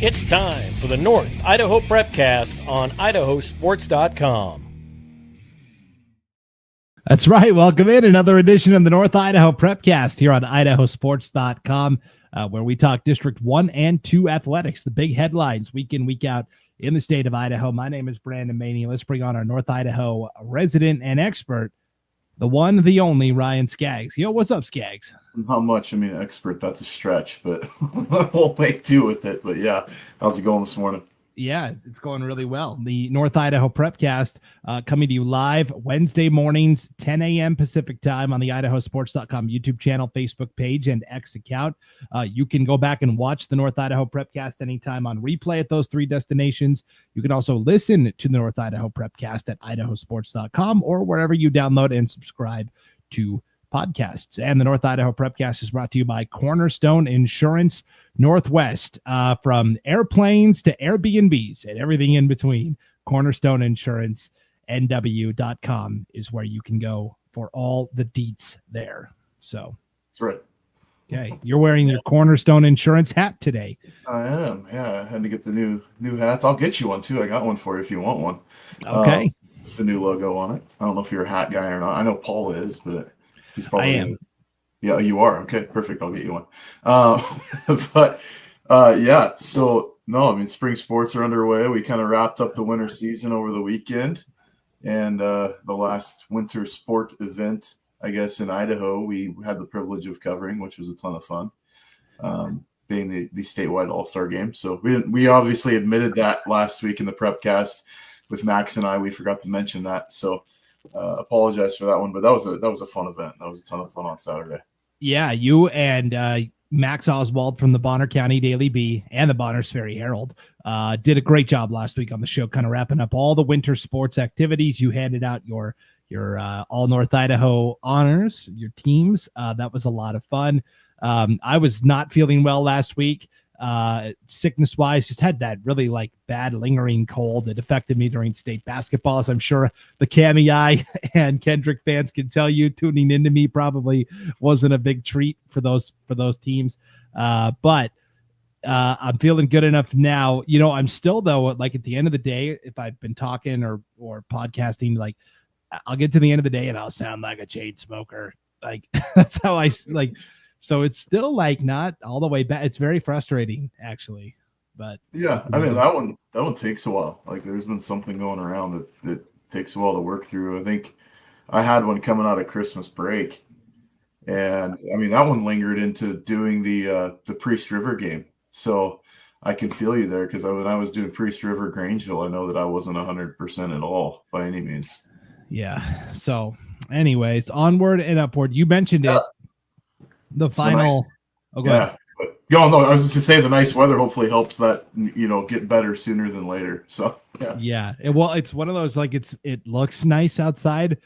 It's time for the North Idaho Prepcast on IdahoSports.com. That's right. Welcome in another edition of the North Idaho Prepcast here on IdahoSports.com, where we talk District 1 and 2 athletics, the big headlines week in, week out in the state of Idaho. My name is Brandon Baney. Let's bring on our North Idaho resident and expert, the one, the only, Ryan Scaggs. Yo, what's up, Scaggs? Not much. I mean, expert, that's a stretch, but we'll make do with it. But yeah, how's it going this morning? Yeah, it's going really well. The North Idaho Prepcast coming to you live Wednesday mornings, 10 a.m. Pacific time on the IdahoSports.com YouTube channel, Facebook page, and X account. You can go back and watch the North Idaho Prepcast anytime on replay at those three destinations. You can also listen to the North Idaho Prepcast at IdahoSports.com or wherever you download and subscribe to podcasts. And the North Idaho Prepcast is brought to you by Cornerstone Insurance Northwest. From airplanes to Airbnbs and everything in between, Cornerstone Insurance NW.com is where you can go for all the deets there. So That's right. Okay, you're wearing your Cornerstone Insurance hat today. I am. Yeah, I had to get the new hats. I'll get you one too. I got one for you if you want one. Okay. With the new logo on it. I don't know if you're a hat guy or not. I know Paul is, but he's probably. I am. Yeah, you are. Okay, perfect. I'll get you one. Yeah, so no, I mean, spring sports are underway. We kind of wrapped up the winter season over the weekend, and the last winter sport event, I guess, in Idaho, we had the privilege of covering, which was a ton of fun, being the statewide All-Star game. So we obviously admitted that last week in the Prepcast with Max and I. We forgot to mention that, so apologize for that one. But that was a fun event. That was a ton of fun on Saturday. Yeah, you and Max Oswald from the Bonner County Daily Bee and the Bonners Ferry Herald did a great job last week on the show, kind of wrapping up all the winter sports activities. You handed out your all North Idaho honors, your teams. That was a lot of fun. I was not feeling well last week. Sickness wise, just had that really bad lingering cold that affected me during state basketball. As I'm sure the Cami Eye and Kendrick fans can tell you, tuning into me probably wasn't a big treat for those teams. But I'm feeling good enough now. I'm still though, at the end of the day, if I've been talking or podcasting, I'll get to the end of the day and I'll sound like a chain smoker. That's how I So it's still not all the way back. It's very frustrating, actually. But yeah, I mean that one takes a while. There's been something going around that takes a while to work through. I think I had one coming out of Christmas break, and I mean that one lingered into doing the Priest River game. So I can feel you there, because when I was doing Priest River Grangeville, I know that I wasn't 100% at all by any means. Yeah. So, anyways, onward and upward. You mentioned it. The final. Go ahead. No, I was just to say the nice weather hopefully helps that get better sooner than later. So yeah. It's one of those it looks nice outside,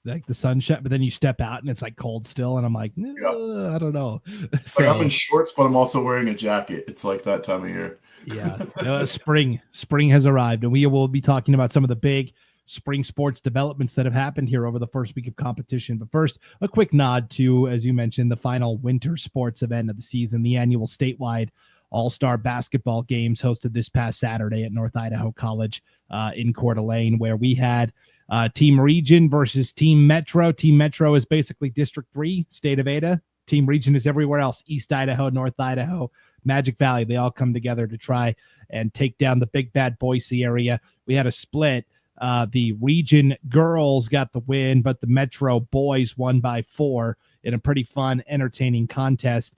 the sunshine, but then you step out and it's cold still, and I'm I don't know. So, I'm in shorts, but I'm also wearing a jacket. It's that time of year. Yeah, spring has arrived, and we will be talking about some of the big spring sports developments that have happened here over the first week of competition. But first, a quick nod to, as you mentioned, the final winter sports event of the season, the annual statewide All-Star Basketball Games hosted this past Saturday at North Idaho College in Coeur d'Alene, where we had Team Region versus Team Metro. Team Metro is basically District 3, state of Ada. Team Region is everywhere else, East Idaho, North Idaho, Magic Valley. They all come together to try and take down the big bad Boise area. We had a split. The Region girls got the win, but the Metro boys won by 4 in a pretty fun, entertaining contest.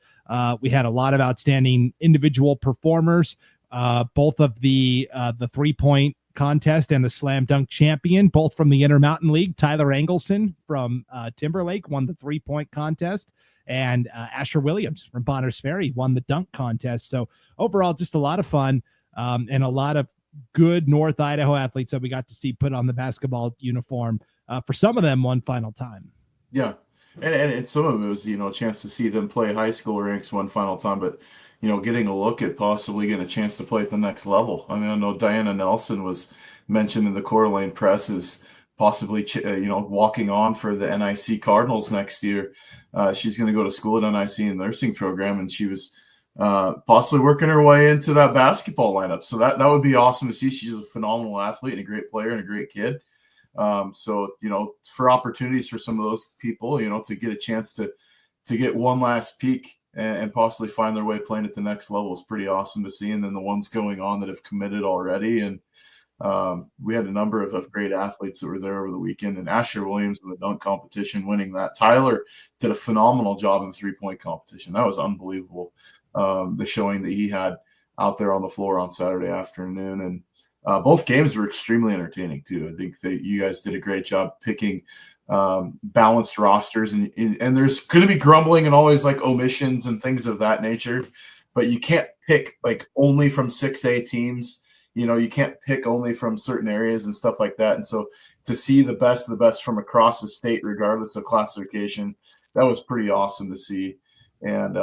We had a lot of outstanding individual performers. Both of the 3-point contest and the slam dunk champion, both from the Intermountain League. Tyler Engelson from Timberlake won the 3-point contest, and Asher Williams from Bonners Ferry won the dunk contest. So overall, just a lot of fun and a lot of good North Idaho athletes that we got to see put on the basketball uniform for some of them one final time. Yeah. And some of it was, a chance to see them play high school ranks one final time, but, getting a look at possibly getting a chance to play at the next level. I mean, I know Diana Nelson was mentioned in the Coeur d'Alene press as possibly, walking on for the NIC Cardinals next year. She's going to go to school at NIC in the nursing program, and she was possibly working her way into that basketball lineup. So that would be awesome to see. She's a phenomenal athlete and a great player and a great kid. So, for opportunities for some of those people, to get a chance to get one last peek and possibly find their way playing at the next level is pretty awesome to see. And then the ones going on that have committed already. And we had a number of great athletes that were there over the weekend, and Asher Williams in the dunk competition winning that. Tyler did a phenomenal job in the 3-point competition. That was unbelievable. The showing that he had out there on the floor on Saturday afternoon. And both games were extremely entertaining too. I think that you guys did a great job picking balanced rosters, and there's going to be grumbling and always like omissions and things of that nature, but you can't pick like only from 6A teams. You can't pick only from certain areas and stuff like that. And so to see the best of the best from across the state, regardless of classification, that was pretty awesome to see. And,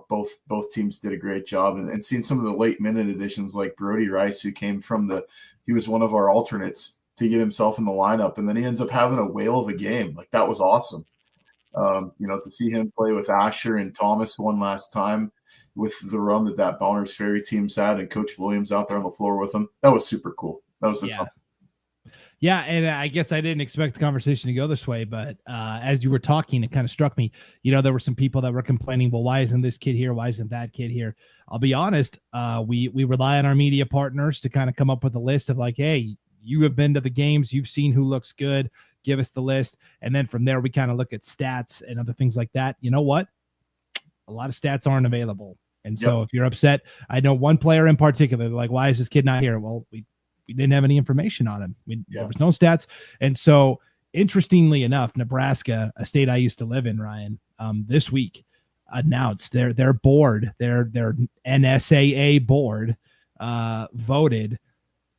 both teams did a great job. And seeing some of the late minute additions like Brody Rice, who came from he was one of our alternates to get himself in the lineup. And then he ends up having a whale of a game. Like, that was awesome. To see him play with Asher and Thomas one last time, with the run that Bonners Ferry team's had, and Coach Williams out there on the floor with them. That was super cool. That was tough. Yeah, and I guess I didn't expect the conversation to go this way, but as you were talking, it kind of struck me. There were some people that were complaining, well, why isn't this kid here? Why isn't that kid here? I'll be honest, we rely on our media partners to kind of come up with a list of like, hey, you have been to the games, you've seen who looks good, give us the list. And then from there, we kind of look at stats and other things like that. You know what? A lot of stats aren't available. And so if you're upset, I know one player in particular, like, why is this kid not here? Well, we didn't have any information on him. There was no stats. And so interestingly enough, Nebraska, a state I used to live in, Ryan, this week announced their board, their NSAA board voted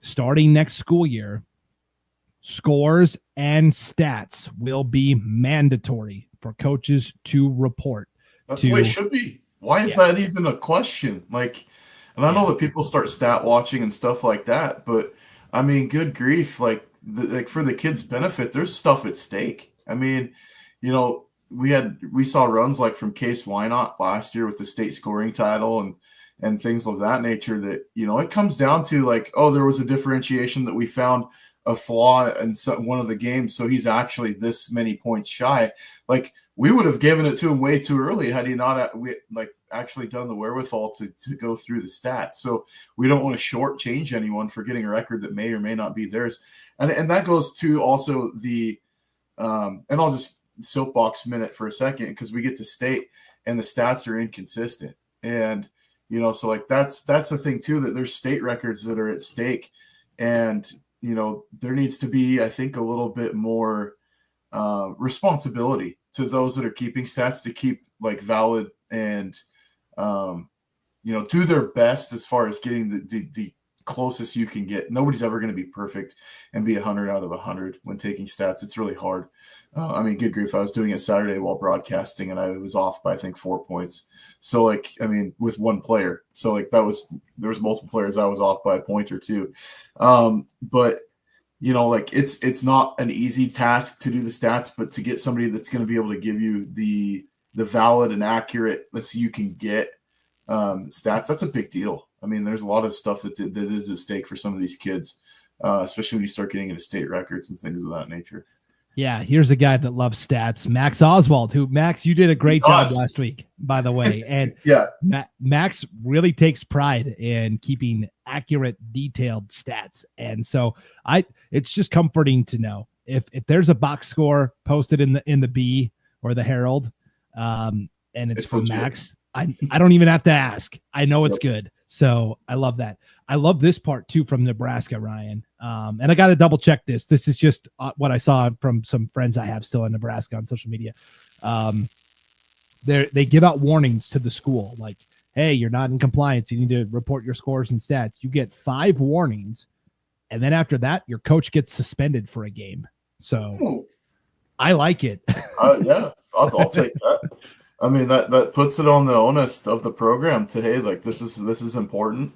starting next school year, scores and stats will be mandatory for coaches to report. That's the way it should be. Why is that even a question? Like, and I know that people start stat watching and stuff like that, but I mean, good grief, like for the kids' benefit, there's stuff at stake. I mean, we saw runs like from Case Wynot last year with the state scoring title and things of that nature that, it comes down to like, oh, there was a differentiation that we found a flaw in one of the games, so he's actually this many points shy. Like, we would have given it to him way too early had he not actually done the wherewithal to go through the stats. So we don't want to shortchange anyone for getting a record that may or may not be theirs. And that goes to also the and I'll just soapbox minute for a second, because we get to state and the stats are inconsistent. And, so like that's the thing too, that there's state records that are at stake. And, there needs to be, I think, a little bit more responsibility to those that are keeping stats to keep like valid and do their best as far as getting the closest you can get. Nobody's ever going to be perfect and be 100 out of 100 when taking stats. It's really hard. I mean, good grief, I was doing it Saturday while broadcasting and I was off by I think 4 points. So like, I mean, with one player. So like there was multiple players I was off by a point or two. But like it's not an easy task to do the stats, but to get somebody that's going to be able to give you the valid and accurate, let's see, you can get stats, that's a big deal. I mean, there's a lot of stuff that is at stake for some of these kids, especially when you start getting into state records and things of that nature. Yeah, here's a guy that loves stats, Max Oswald, who, Max, you did a great job last week, by the way. And Max really takes pride in keeping accurate, detailed stats. And so it's just comforting to know if there's a box score posted in the B or the Herald, and it's from legit. Max, I don't even have to ask. I know it's good. So I love that. I love this part too from Nebraska, Ryan. And I got to double check this. This is just what I saw from some friends I have still in Nebraska on social media. They give out warnings to the school like, hey, you're not in compliance. You need to report your scores and stats. You get 5 warnings. And then after that, your coach gets suspended for a game. So I like it. Yeah, I'll take that. I mean, that puts it on the onus of the program to, hey, like this is important.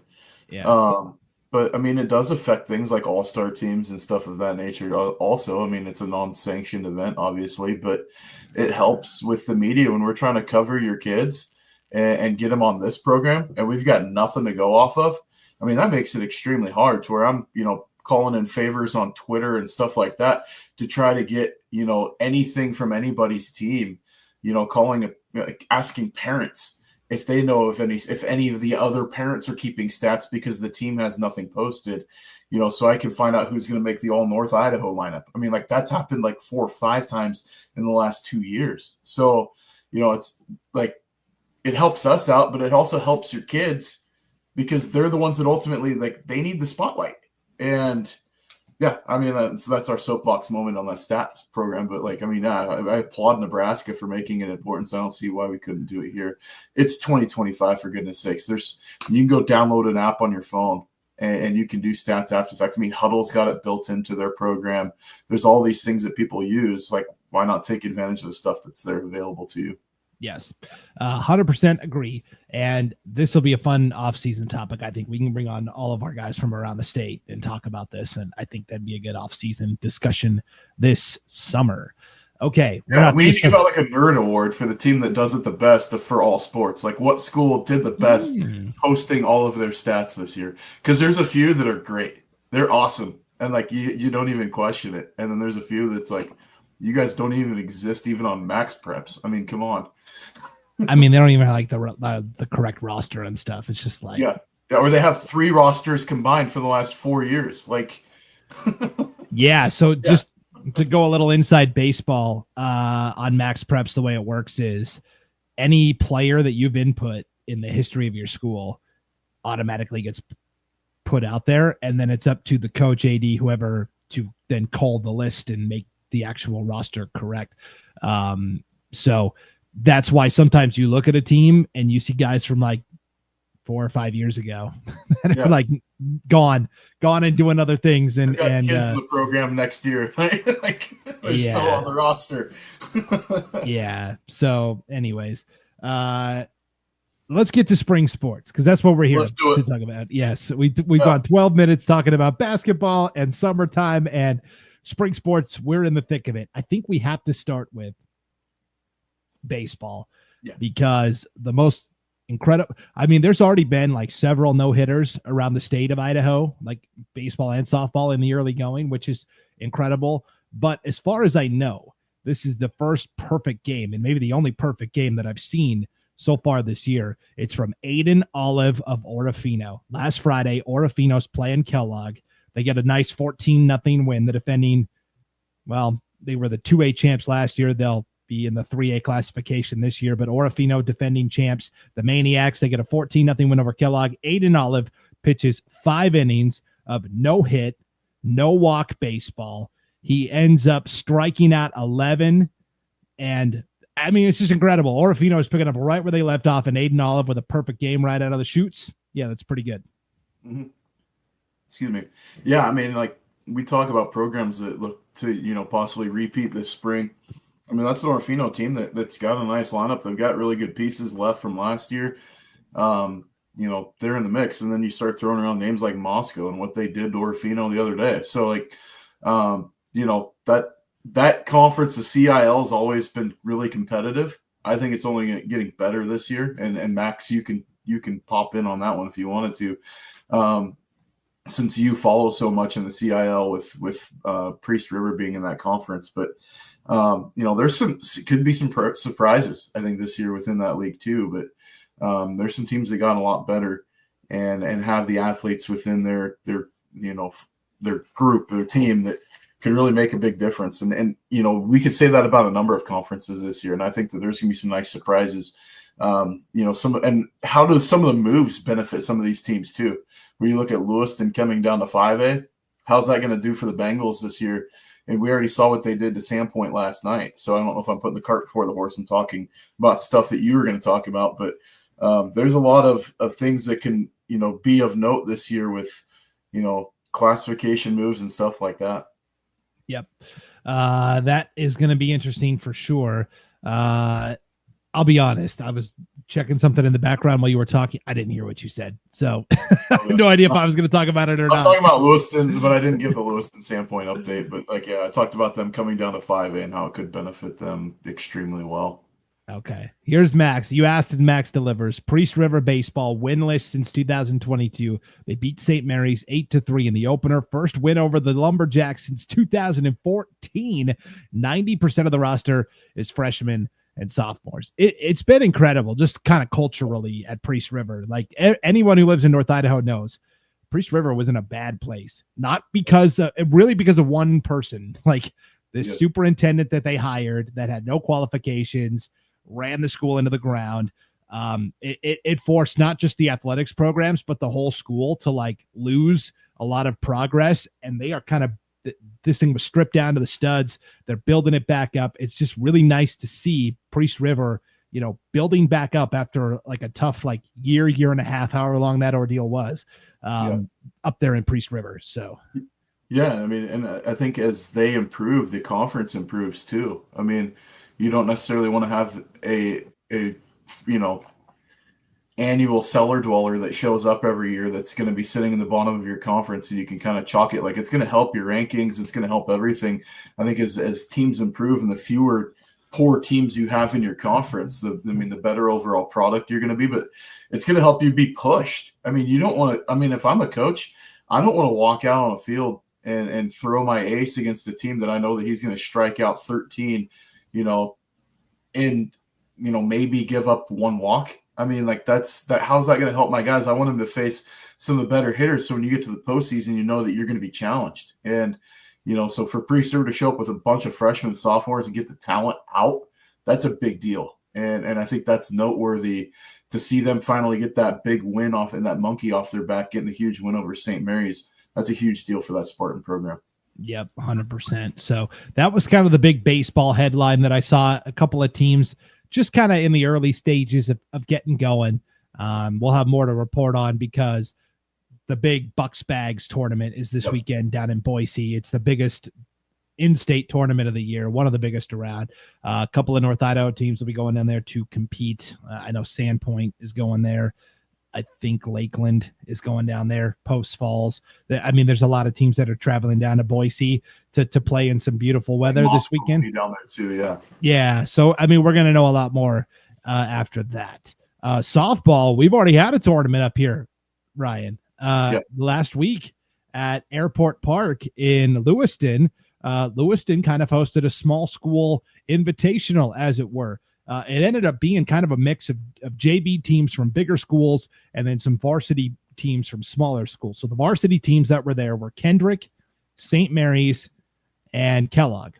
Yeah. But I mean, it does affect things like all-star teams and stuff of that nature. Also, I mean, it's a non-sanctioned event, obviously, but it helps with the media when we're trying to cover your kids. and get them on this program, and we've got nothing to go off of. I mean, that makes it extremely hard to where I'm, calling in favors on Twitter and stuff like that to try to get, anything from anybody's team, asking parents if they know if any of the other parents are keeping stats because the team has nothing posted, so I can find out who's going to make the all North Idaho lineup. I mean, like that's happened like 4 or 5 times in the last 2 years. So, it's like, it helps us out, but it also helps your kids because they're the ones that ultimately they need the spotlight. And yeah, I mean, that's our soapbox moment on that stats program. But I applaud Nebraska for making it important. So I don't see why we couldn't do it here. It's 2025 for goodness sakes. You can go download an app on your phone and you can do stats after the fact. I mean, Huddle's got it built into their program. There's all these things that people use. Like, why not take advantage of the stuff that's there available to you? Yes, 100% agree. And this will be a fun off-season topic. I think we can bring on all of our guys from around the state and talk about this. And I think that'd be a good off-season discussion this summer. Okay. Yeah, we need to give out like a nerd award for the team that does it the best for all sports. Like, what school did the best posting all of their stats this year? Because there's a few that are great. They're awesome. And like, you don't even question it. And then there's a few that's like, you guys don't even exist even on Max Preps. I mean, come on. I mean, they don't even have like the correct roster and stuff. It's just like, yeah, or they have 3 rosters combined for the last 4 years. Like, yeah. So just to go a little inside baseball on Max Preps, the way it works is any player that you've input in the history of your school automatically gets put out there, and then it's up to the coach, AD, whoever, to then call the list and make the actual roster correct. So that's why sometimes you look at a team and you see guys from like 4 or 5 years ago that are like gone and doing other things. And kids in the program next year, like they're still on the roster. Yeah. So anyways, let's get to spring sports, because that's what we're here to talk about. Yes, we've gone 12 minutes talking about basketball and summertime and spring sports. We're in the thick of it. I think we have to start with baseball because the most incredible, I mean, there's already been like several no-hitters around the state of Idaho, like baseball and softball in the early going, which is incredible. But as far as I know, this is the first perfect game, and maybe the only perfect game that I've seen so far this year. It's from Aiden Olive of Orofino. Last Friday, Orofino's playing Kellogg. They get a nice 14-0 win. The defending, well, they were the 2A champs last year. They'll be in the 3A classification this year, but Orofino defending champs, the Maniacs, they get a 14-0 win over Kellogg. Aiden Olive pitches 5 innings of no hit, no walk baseball. He ends up striking out 11, and I mean, it's just incredible. Orofino is picking up right where they left off, and Aiden Olive with a perfect game right out of the chutes. Yeah, that's pretty good. Mm-hmm. Excuse me. Yeah, I mean, like, we talk about programs that look to, possibly repeat this spring. I mean, that's the Orofino team that's got a nice lineup. They've got really good pieces left from last year. They're in the mix. And then you start throwing around names like Moscow and what they did to Orofino the other day. So, like, that conference, the CIL, has always been really competitive. I think it's only getting better this year. And Max, you can pop in on that one if you wanted to. Since you follow so much in the CIL with Priest River being in that conference. But, there's could be some surprises, I think, this year within that league too. But there's some teams that got a lot better and have the athletes within their group, their team, that can really make a big difference. And we could say that about a number of conferences this year. And I think that there's going to be some nice surprises. And how do some of the moves benefit some of these teams too? Where you look at Lewiston coming down to 5A, how's that going to do for the Bengals this year? And we already saw what they did to Sandpoint last night. So I don't know if I'm putting the cart before the horse and talking about stuff that you were going to talk about, but there's a lot of things that can, be of note this year with, classification moves and stuff like that. Yep. That is going to be interesting for sure. I'll be honest. I was checking something in the background while you were talking. I didn't hear what you said. So I have no idea if I was going to talk about it or not. I was talking about Lewiston, but I didn't give the Lewiston Sandpoint update. But I talked about them coming down to 5A and how it could benefit them extremely well. Okay. Here's Max. You asked and Max delivers. Priest River baseball winless since 2022. They beat St. Mary's 8-3 in the opener. First win over the Lumberjacks since 2014. 90% of the roster is freshmen and sophomores. It's been incredible, just kind of culturally at Priest River. Like anyone who lives in North Idaho knows, Priest River was in a bad place. Not because really because of one person, like this superintendent that they hired that had no qualifications, ran the school into the ground. It forced not just the athletics programs, but the whole school to like lose a lot of progress. And they are kind of, this thing was stripped down to the studs. They're building it back up. It's just really nice to see Priest River, building back up after like a tough, like year and a half, however long that ordeal was, up there in Priest River. So, yeah, I mean, and I think as they improve, the conference improves too. I mean, you don't necessarily want to have a annual cellar dweller that shows up every year that's going to be sitting in the bottom of your conference, and you can kind of chalk it. Like, it's going to help your rankings. It's going to help everything. I think as teams improve and the fewer poor teams you have in your conference, the better overall product you're going to be, but it's going to help you be pushed. I mean, you don't want to, if I'm a coach, I don't want to walk out on a field and throw my ace against a team that I know that he's going to strike out 13, and maybe give up one walk. I mean, like how's that going to help my guys? I want them to face some of the better hitters. So when you get to the postseason, you know that you're going to be challenged. And, so for Priest River to show up with a bunch of freshmen and sophomores and get the talent out, that's a big deal. And I think that's noteworthy to see them finally get that big win off and that monkey off their back, getting a huge win over St. Mary's. That's a huge deal for that Spartan program. Yep, 100%. So that was kind of the big baseball headline that I saw. A couple of teams just kind of in the early stages of getting going. We'll have more to report on because the big Bucks Bags tournament is this weekend down in Boise. It's the biggest in-state tournament of the year, one of the biggest around. A couple of North Idaho teams will be going down there to compete. I know Sandpoint is going there. I think Lakeland is going down there, Post Falls. There's a lot of teams that are traveling down to Boise to play in some beautiful weather this weekend. Down there too, yeah. Yeah, so we're going to know a lot more after that. Softball, we've already had a tournament up here, Ryan. Last week at Airport Park in Lewiston. Lewiston kind of hosted a small school invitational, as it were. It ended up being kind of a mix of JV teams from bigger schools and then some varsity teams from smaller schools. So the varsity teams that were there were Kendrick, St. Mary's, and Kellogg.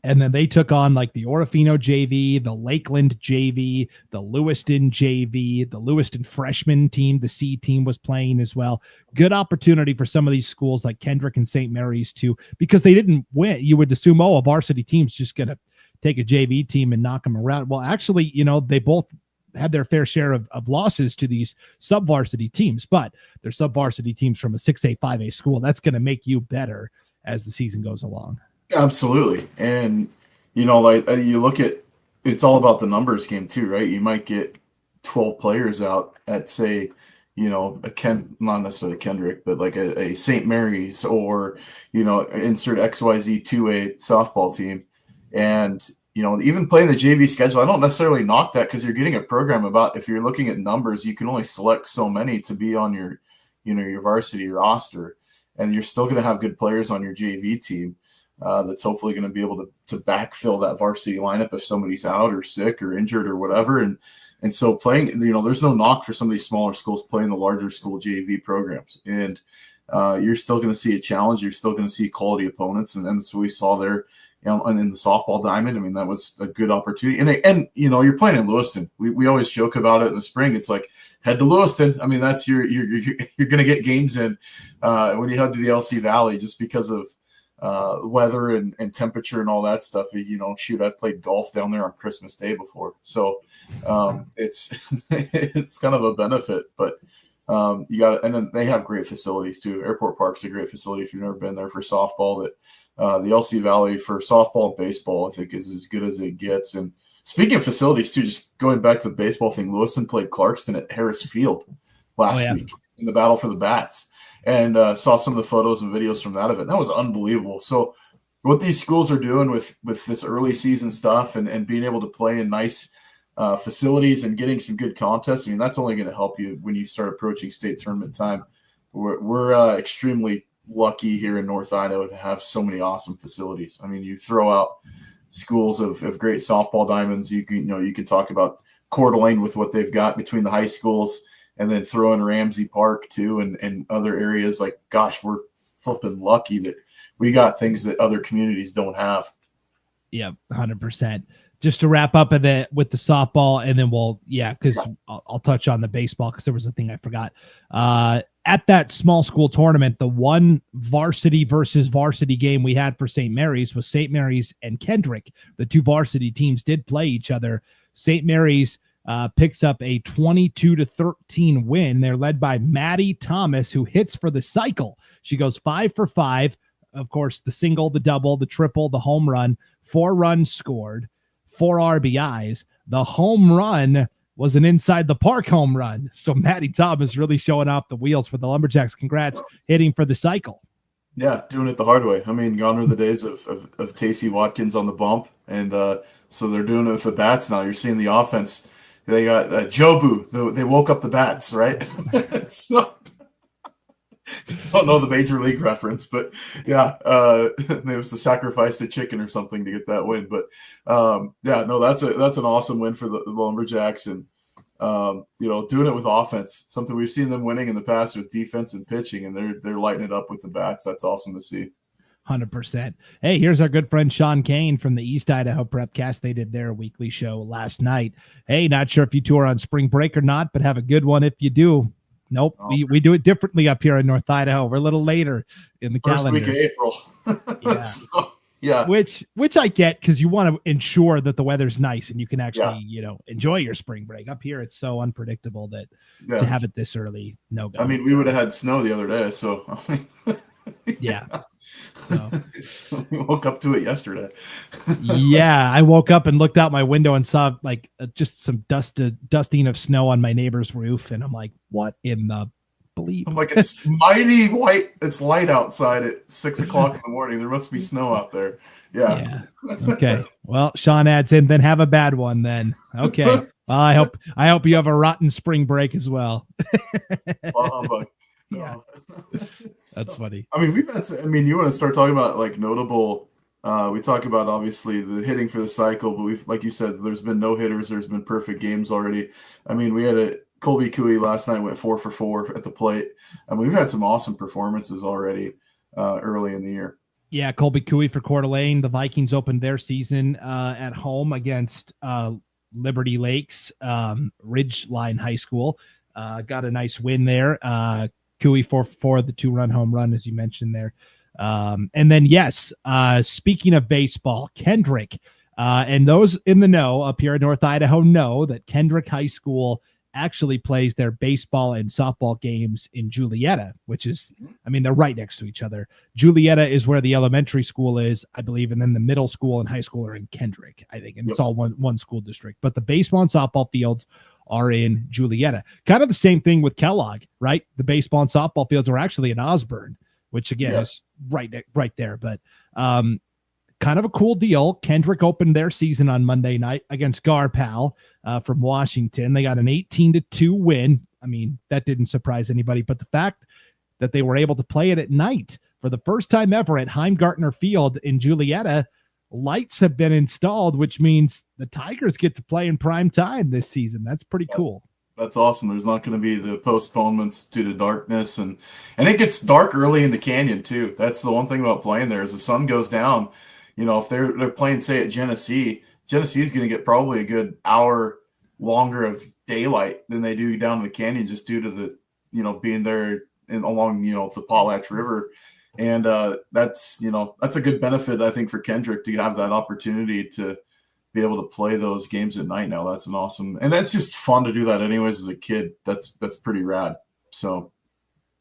And then they took on like the Orofino JV, the Lakeland JV, the Lewiston JV, the Lewiston freshman team, the C team was playing as well. Good opportunity for some of these schools like Kendrick and St. Mary's too, because they didn't win. You would assume, a varsity team's just going to take a JV team and knock them around. Well, actually, they both had their fair share of losses to these sub-varsity teams, but they're sub-varsity teams from a 6A, 5A school. That's going to make you better as the season goes along. Absolutely. And, like you look at, it's all about the numbers game too, right? You might get 12 players out at, say, not necessarily Kendrick, but like a St. Mary's or, insert XYZ 2A softball team. And, even playing the JV schedule, I don't necessarily knock that because you're getting a program about, if you're looking at numbers, you can only select so many to be on your, your varsity roster. And you're still going to have good players on your JV team that's hopefully going to be able to backfill that varsity lineup if somebody's out or sick or injured or whatever. And so playing, there's no knock for some of these smaller schools playing the larger school JV programs. And you're still going to see a challenge. You're still going to see quality opponents. And that's what we saw there. And in the softball diamond, that was a good opportunity. And you're playing in Lewiston. We always joke about it in the spring. It's like, head to Lewiston. That's you're going to get games in when you head to the LC Valley just because of weather and temperature and all that stuff. I've played golf down there on Christmas Day before. So it's it's kind of a benefit, but you got, and then they have great facilities too. Airport Park's a great facility if you've never been there for softball. That the LC Valley for softball and baseball, I think, is as good as it gets. And speaking of facilities too, just going back to the baseball thing, Lewiston played Clarkston at Harris Field last week in the battle for the bats, and saw some of the photos and videos from that event. That was unbelievable. So what these schools are doing with this early season stuff and being able to play in nice facilities and getting some good contests, I mean, that's only going to help you when you start approaching state tournament time. We're extremely lucky here in North Idaho to have so many awesome facilities. I mean, you throw out schools of great softball diamonds. You can talk about Coeur d'Alene with what they've got between the high schools, and then throw in Ramsey Park too, and other areas. Like, gosh, we're flipping lucky that we got things that other communities don't have. Yeah, 100%. Just to wrap up with the softball, and then because I'll touch on the baseball because there was a thing I forgot. At that small school tournament, the one varsity versus varsity game we had for St. Mary's was St. Mary's and Kendrick. The two varsity teams did play each other. St. Mary's picks up a 22-13 win. They're led by Maddie Thomas, who hits for the cycle. She goes 5 for 5. Of course, the single, the double, the triple, the home run, 4 runs scored, 4 RBIs. The home run was an inside the park home run. So Maddie Thomas really showing off the wheels for the Lumberjacks. Congrats, hitting for the cycle. Yeah, doing it the hard way. I mean, gone are the days of Tacey Watkins on the bump, and so they're doing it with the bats now. You're seeing the offense. They got Jobu. They woke up the bats, right? So, I don't know the major league reference, but yeah, it was to sacrifice the chicken or something to get that win. But that's an awesome win for the Lumberjacks, and doing it with offense, something we've seen them winning in the past with defense and pitching, and they're lighting it up with the bats. That's awesome to see. 100%. Hey, here's our good friend Sean Kane from the East Idaho Prepcast. They did their weekly show last night. Hey, not sure if you two are on spring break or not, but have a good one if you do. Nope, we do it differently up here in North Idaho. We're a little later in the first calendar. Week of April. Yeah. So, yeah. Which I get, because you want to ensure that the weather's nice and you can actually, enjoy your spring break. Up here, it's so unpredictable that to have it this early, no go. I mean, we would have had snow the other day, so yeah. So we woke up to it yesterday. Yeah, I woke up and looked out my window and saw just some dusting of snow on my neighbor's roof, and I'm like, "What in the bleep?" I'm like, it's mighty white. It's light outside at 6 o'clock in the morning. There must be snow out there. Yeah. Okay. Well, Sean adds in, then have a bad one. Then okay. Well, I hope you have a rotten spring break as well. Yeah. That's funny. I mean, you want to start talking about like notable, we talk about obviously the hitting for the cycle, but like you said, there's been no hitters. There's been perfect games already. I mean, we had Colby Cooey last night went 4 for 4 at the plate. I mean, we've had some awesome performances already early in the year. Yeah. Colby Cooey for Coeur d'Alene. The Vikings opened their season at home against Liberty Lakes, Ridgeline High School. Got a nice win there. Cooey for the 2-run home run, as you mentioned there. And then, yes, speaking of baseball, Kendrick, and those in the know up here in North Idaho know that Kendrick High School actually plays their baseball and softball games in Julietta, which is, I mean, they're right next to each other. Julietta is where the elementary school is, I believe, and then the middle school and high school are in Kendrick, I think, and it's all one school district. But the baseball and softball fields are in Julietta. Kind of the same thing with Kellogg, right? The baseball and softball fields are actually in Osborne, which again is right there. But kind of a cool deal. Kendrick opened their season on Monday night against Garpal from Washington. They got an 18-2 win. I mean, that didn't surprise anybody, but the fact that they were able to play it at night for the first time ever at Heimgartner Field in Julietta, lights have been installed, which means the Tigers get to play in prime time this season. That's pretty cool. That's awesome. There's not going to be the postponements due to darkness, and it gets dark early in the canyon too. That's the one thing about playing there is the sun goes down. If they're playing, say, at Genesee is going to get probably a good hour longer of daylight than they do down in the canyon, just due to the being there along the Potlatch River. And that's a good benefit, I think, for Kendrick to have that opportunity to be able to play those games at night now. That's an awesome, and that's just fun to do that anyways as a kid. That's pretty rad. So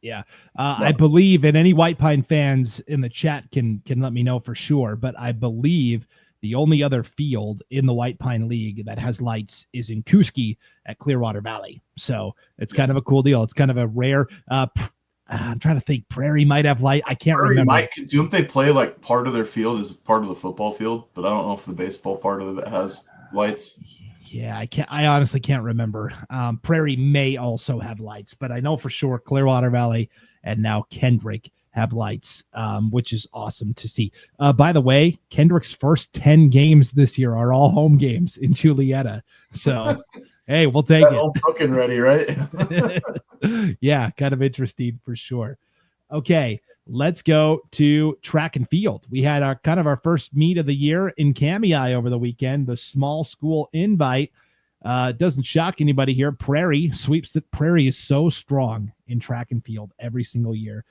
yeah. I believe, and any White Pine fans in the chat can let me know for sure, but I believe the only other field in the White Pine League that has lights is in Kuski at Clearwater Valley. So it's kind of a cool deal. It's kind of a rare I'm trying to think. Prairie might have light. I can't remember. Don't they play like part of their field is part of the football field? But I don't know if the baseball part of it has lights. Yeah, I honestly can't remember. Prairie may also have lights, but I know for sure Clearwater Valley and now Kendrick have lights, which is awesome to see. By the way, Kendrick's first 10 games this year are all home games in Julietta. So, hey, we'll take it. All cooking ready, right? Yeah, kind of interesting for sure. Okay, let's go to track and field. We had our first meet of the year in Kamei over the weekend, the small school invite. Doesn't shock anybody here. Prairie sweeps the Prairie is so strong in track and field every single year.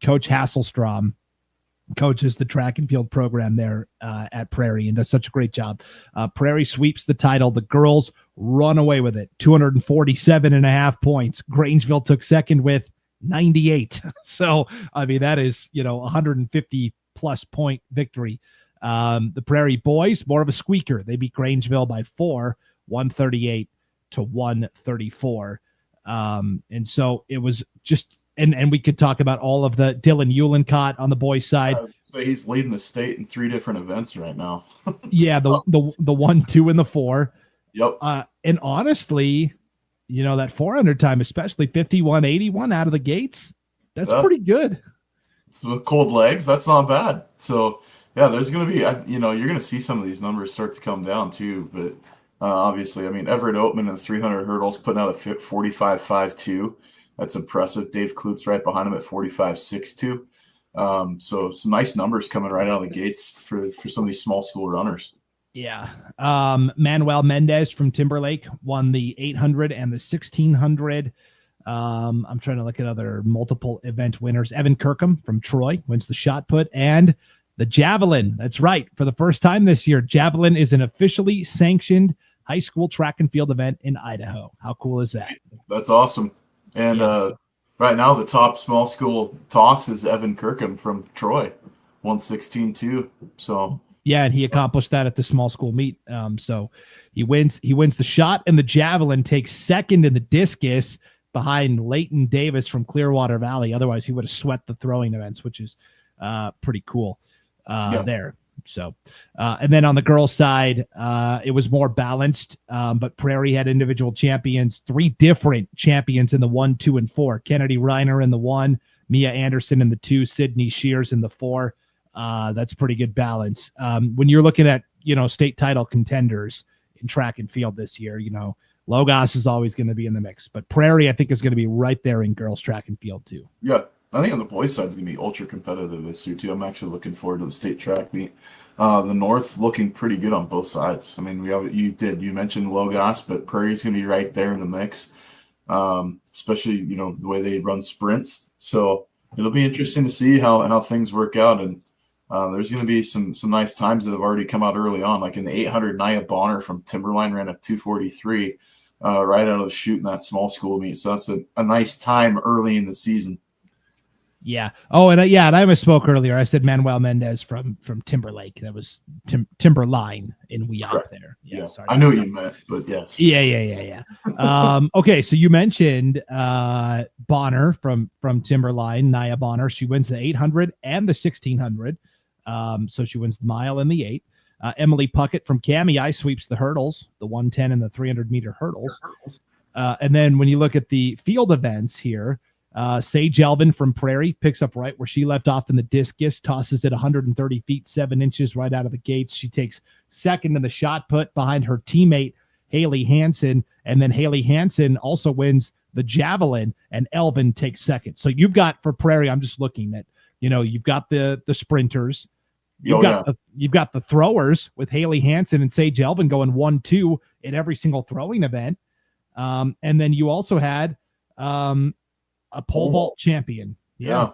Coach Hasselstrom coaches the track and field program there at Prairie and does such a great job. Prairie sweeps the title. The girls run away with it. 247.5 points. Grangeville took second with 98. So, I mean, that is, 150 plus point victory. The Prairie boys, more of a squeaker. They beat Grangeville by 4, 138 to 134. And so it was just, and we could talk about all of the Dylan Eulencott on the boys side. So he's leading the state in 3 different events right now. Yeah. The 1, 2, and the 4. Yep. And honestly, that 400 time, especially 51.81 out of the gates, that's pretty good. It's with cold legs. That's not bad. So yeah, there's going to be, you're going to see some of these numbers start to come down too. But obviously, I mean, Everett Oatman in 300 hurdles putting out a 45.52. That's impressive. Dave Klutz right behind him at 45.62. So some nice numbers coming right out of the gates for some of these small school runners. Yeah. Manuel Mendez from Timberlake won the 800 and the 1600. I'm trying to look at other multiple event winners. Evan Kirkham from Troy wins the shot put and the javelin. That's right. For the first time this year, javelin is an officially sanctioned high school track and field event in Idaho. How cool is that? That's awesome. And right now, the top small school toss is Evan Kirkham from Troy, 116.2. So yeah, and he accomplished that at the small school meet. So he wins the shot and the javelin, takes second in the discus behind Leighton Davis from Clearwater Valley. Otherwise, he would have swept the throwing events, which is pretty cool there. So, and then on the girls' side, it was more balanced, but Prairie had individual champions, 3 different champions in the 1, 2, and 4. Kennedy Reiner in the 1, Mia Anderson in the 2, Sydney Shears in the 4. That's pretty good balance. When you're looking at, state title contenders in track and field this year, Logos is always going to be in the mix, but Prairie, I think, is going to be right there in girls track and field too. Yeah. I think on the boys' side is going to be ultra competitive this year too. I'm actually looking forward to the state track meet. The North looking pretty good on both sides. I mean, you mentioned Logos, but Prairie's going to be right there in the mix, especially the way they run sprints. So it'll be interesting to see how things work out. And there's going to be some nice times that have already come out early on, like in the 800. Nia Bonner from Timberline ran a 2:43 right out of the chute in that small school meet. So that's a nice time early in the season. Yeah. Oh, and I misspoke earlier. I said Manuel Mendez from Timberlake. That was Timberline in Weop there. Yeah. Sorry. I knew what you meant, but yes. Yeah. Okay. So you mentioned Bonner from Timberline, Nia Bonner. She wins the 800 and the 1600. So she wins the mile and the 8. Emily Puckett from Kamei sweeps the hurdles, the 110 and the 300 meter hurdles. And then when you look at the field events here, Sage Elvin from Prairie picks up right where she left off in the discus, tosses it 130 feet, 7 inches right out of the gates. She takes second in the shot put behind her teammate, Haley Hansen. And then Haley Hansen also wins the javelin and Elvin takes second. So you've got for Prairie, I'm just looking at, you've got the sprinters. You've got the throwers with Haley Hansen and Sage Elvin going 1-2 in every single throwing event. And then you also had, a pole vault champion. Yeah.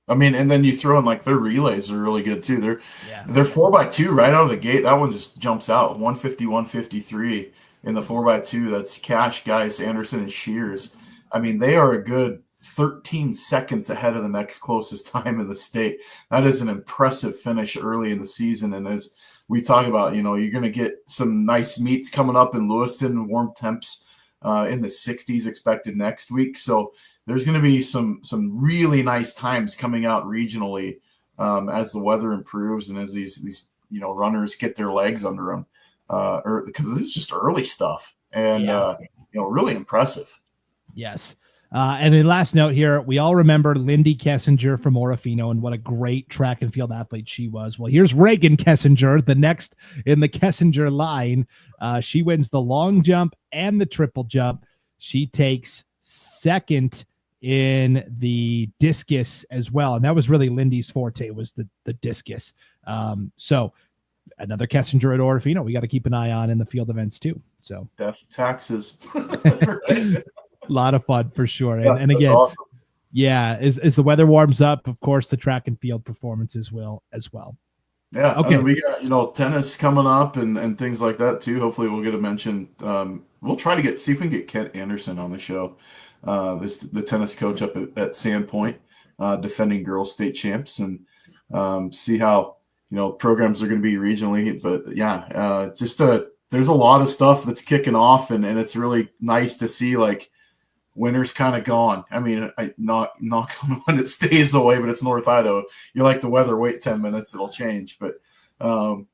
I mean, and then you throw in like their relays are really good too. They're 4x2 right out of the gate. That one just jumps out 150, 153 in the 4x2. That's Cash, Geis, Anderson, and Shears. I mean, they are a good 13 seconds ahead of the next closest time in the state. That is an impressive finish early in the season. And as we talk about, you're going to get some nice meets coming up in Lewiston, warm temps in the 60s expected next week. So there's going to be some really nice times coming out regionally as the weather improves and as these runners get their legs under them, because this is just early stuff and really impressive. Yes. And then last note here, we all remember Lindy Kessinger from Orofino and what a great track and field athlete she was. Well, here's Reagan Kessinger, the next in the Kessinger line. She wins the long jump and the triple jump. She takes second in the discus as well. And that was really Lindy's forte, was the discus. So another Kessinger at Orofino we got to keep an eye on in the field events too. So death taxes. A lot of fun for sure. And that's again, awesome. Yeah, as the weather warms up, of course, the track and field performances will as well. Yeah. Okay. We got, tennis coming up and things like that too. Hopefully we'll get a mention. We'll try to see if we can get Kent Anderson on the show. The tennis coach up at Sandpoint, defending girls state champs, and see how, programs are going to be regionally. But yeah, there's a lot of stuff that's kicking off and it's really nice to see winter's kind of gone. I mean, not when it stays away, but it's North Idaho. You like the weather, wait 10 minutes, it'll change. But we're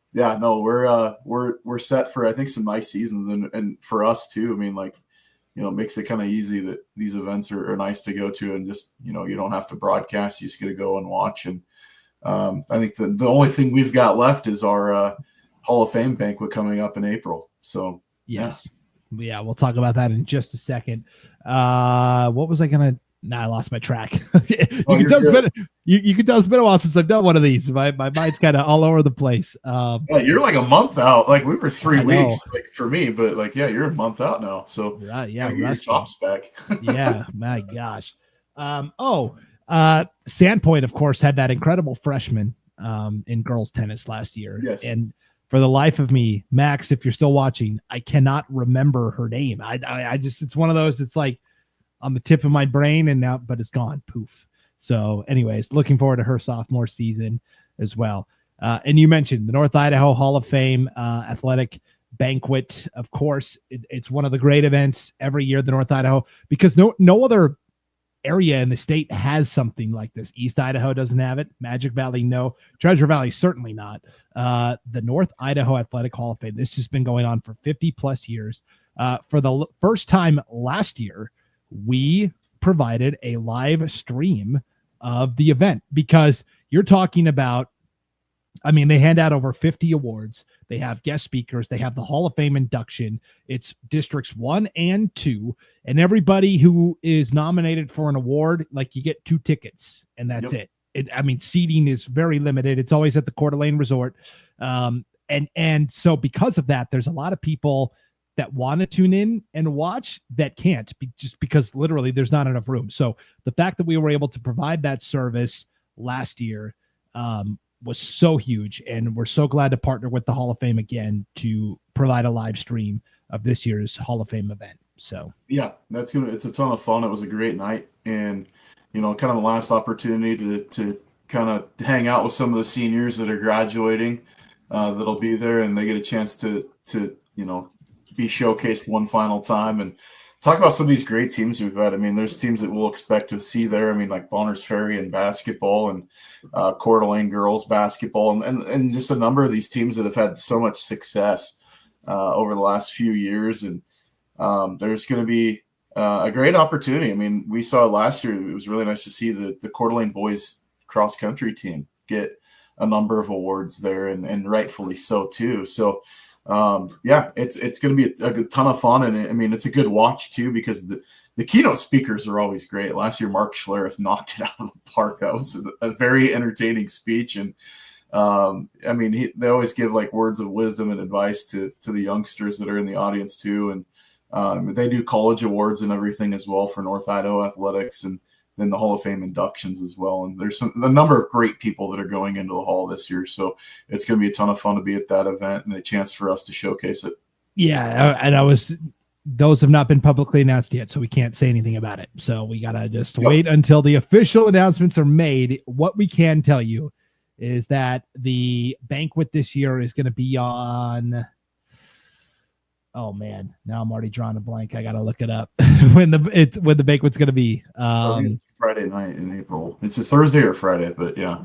set for, I think, some nice seasons and for us too. I mean, it makes it kind of easy that these events are nice to go to and just, you don't have to broadcast. You just get to go and watch. And I think the only thing we've got left is our Hall of Fame banquet coming up in April. So yes. Yeah, we'll talk about that in just a second. What was I gonna? I lost my track. You can tell it's been a while since I've done one of these. My mind's kind of all over the place. You're like a month out. We were 3 weeks for me, but you're a month out now. So your chops back. Yeah, my gosh. Sandpoint, of course, had that incredible freshman in girls tennis last year. Yes. And for the life of me, Max, if you're still watching, I cannot remember her name. I just, it's one of those, it's on the tip of my brain but it's gone. Poof. So anyways, looking forward to her sophomore season as well. And you mentioned the North Idaho Hall of Fame athletic banquet. Of course, it's one of the great events every year, the North Idaho, because no other area in the state has something like this. East Idaho doesn't have it. Magic Valley, no. Treasure Valley, certainly not. The North Idaho Athletic Hall of Fame. This has been going on for 50 plus years. For the first time last year, we provided a live stream of the event, because you're talking about, they hand out over 50 awards. They have guest speakers. They have the Hall of Fame induction. It's districts 1 and 2. And everybody who is nominated for an award, you get 2 tickets and that's it. Seating is very limited. It's always at the Coeur d'Alene Resort. And so because of that, there's a lot of people that want to tune in and watch that can't, just because literally there's not enough room. So the fact that we were able to provide that service last year, was so huge, and we're so glad to partner with the Hall of Fame again to provide a live stream of this year's Hall of Fame event. So yeah, it's a ton of fun. It was a great night, and kind of the last opportunity to kind of hang out with some of the seniors that are graduating that'll be there, and they get a chance to be showcased one final time and talk about some of these great teams we've had. There's teams that we'll expect to see there. Like Bonners Ferry in basketball and Coeur d'Alene girls basketball, and just a number of these teams that have had so much success over the last few years. And there's going to be a great opportunity. We saw last year, it was really nice to see the Coeur d'Alene boys cross country team get a number of awards there, and rightfully so too. So it's going to be a ton of fun, and it's a good watch too, because the keynote speakers are always great. Last year, Mark Schlereth knocked it out of the park. That was a very entertaining speech, and they always give words of wisdom and advice to the youngsters that are in the audience too, and they do college awards and everything as well for North Idaho athletics, and then the Hall of Fame inductions as well. And there's a number of great people that are going into the Hall this year. So it's going to be a ton of fun to be at that event and a chance for us to showcase it. Yeah. And those have not been publicly announced yet, so we can't say anything about it. So we got to just wait until the official announcements are made. What we can tell you is that the banquet this year is going to be on, oh man, now I'm already drawing a blank. I got to look it up. when the banquet's going to be. Friday night in April. It's a Thursday or Friday, but yeah.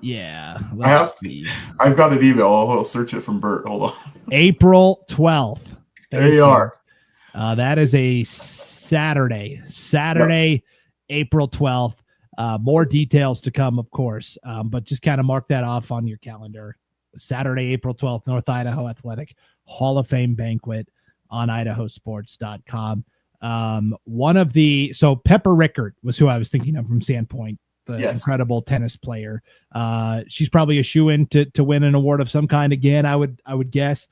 Yeah. I've got an email. I'll search it from Bert. Hold on. April 12th. There you are. That is a Saturday. Yep. April 12th. More details to come, of course, but just kind of mark that off on your calendar. Saturday, April 12th, North Idaho Athletic Hall of Fame banquet on IdahoSports.com. So Pepper Rickard was who I was thinking of from Sandpoint, the incredible tennis player. She's probably a shoo-in to win an award of some kind again, I would guess.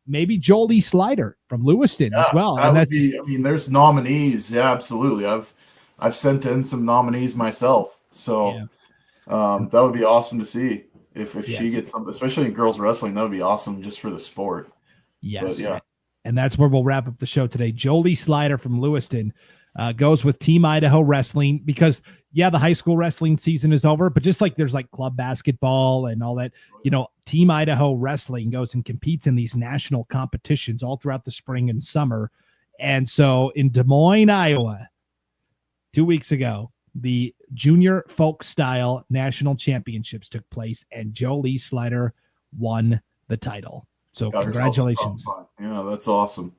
Maybe Jolie Slider from Lewiston as well. There's nominees. Yeah, absolutely. I've sent in some nominees myself. So that would be awesome to see if she gets something, especially in girls wrestling. That would be awesome just for the sport. Yes. But, and that's where we'll wrap up the show today. Jolie Slider from Lewiston goes with Team Idaho Wrestling because, the high school wrestling season is over, but just like there's like club basketball and all that, Team Idaho Wrestling goes and competes in these national competitions all throughout the spring and summer. And so in Des Moines, Iowa, 2 weeks ago, the Junior Folk Style National Championships took place, and Jolie Slider won the title. So congratulations. Yeah, that's awesome.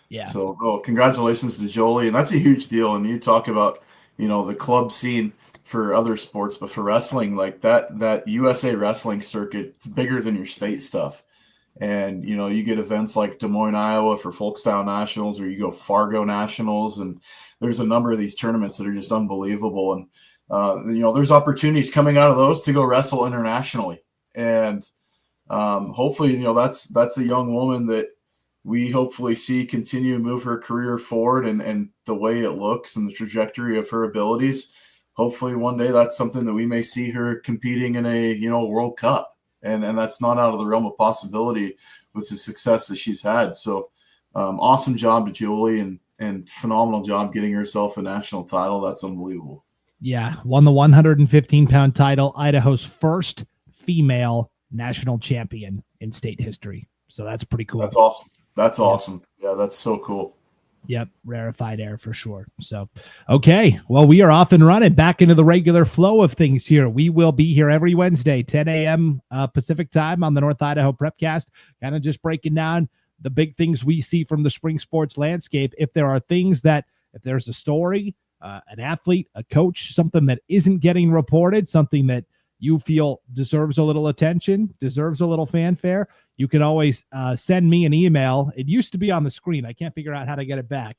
Yeah. So congratulations to Jolie. And that's a huge deal. And you talk about, the club scene for other sports, but for wrestling, like that USA wrestling circuit, it's bigger than your state stuff. And, you get events like Des Moines, Iowa for Folk Style Nationals, or you go Fargo Nationals. And there's a number of these tournaments that are just unbelievable. And, there's opportunities coming out of those to go wrestle internationally. And hopefully, that's a young woman that we hopefully see continue to move her career forward and the way it looks and the trajectory of her abilities. Hopefully one day that's something that we may see her competing in a, World Cup. And that's not out of the realm of possibility with the success that she's had. So awesome job to Julie and phenomenal job getting herself a national title. That's unbelievable. Yeah. Won the 115-pound title, Idaho's first female national champion in state history. So that's pretty cool. That's awesome. That's awesome. Yeah, that's so cool. Yep, rarefied air for sure. So, okay, well, we are off and running back into the regular flow of things here. We will be here every Wednesday, 10 a.m. Pacific time on the North Idaho Prepcast, kind of just breaking down the big things we see from the spring sports landscape. If there's a story, an athlete, a coach, something that isn't getting reported, something that you feel deserves a little attention, deserves a little fanfare, you can always send me an email. It used to be on the screen. I can't figure out how to get it back.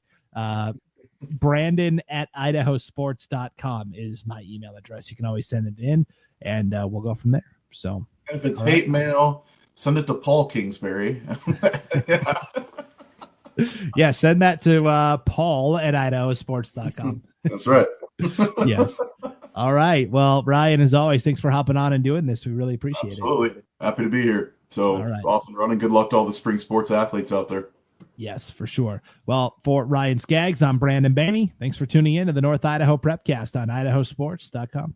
Brandon at IdahoSports.com is my email address. You can always send it in, and we'll go from there. So if it's hate mail, send it to Paul Kingsbury. Yeah, send that to Paul at IdahoSports.com. That's right. Yes. All right. Well, Ryan, as always, thanks for hopping on and doing this. We really appreciate it. Absolutely. Happy to be here. So off and running. Good luck to all the spring sports athletes out there. Yes, for sure. Well, for Ryan Scaggs, I'm Brandon Baney. Thanks for tuning in to the North Idaho Prepcast on IdahoSports.com.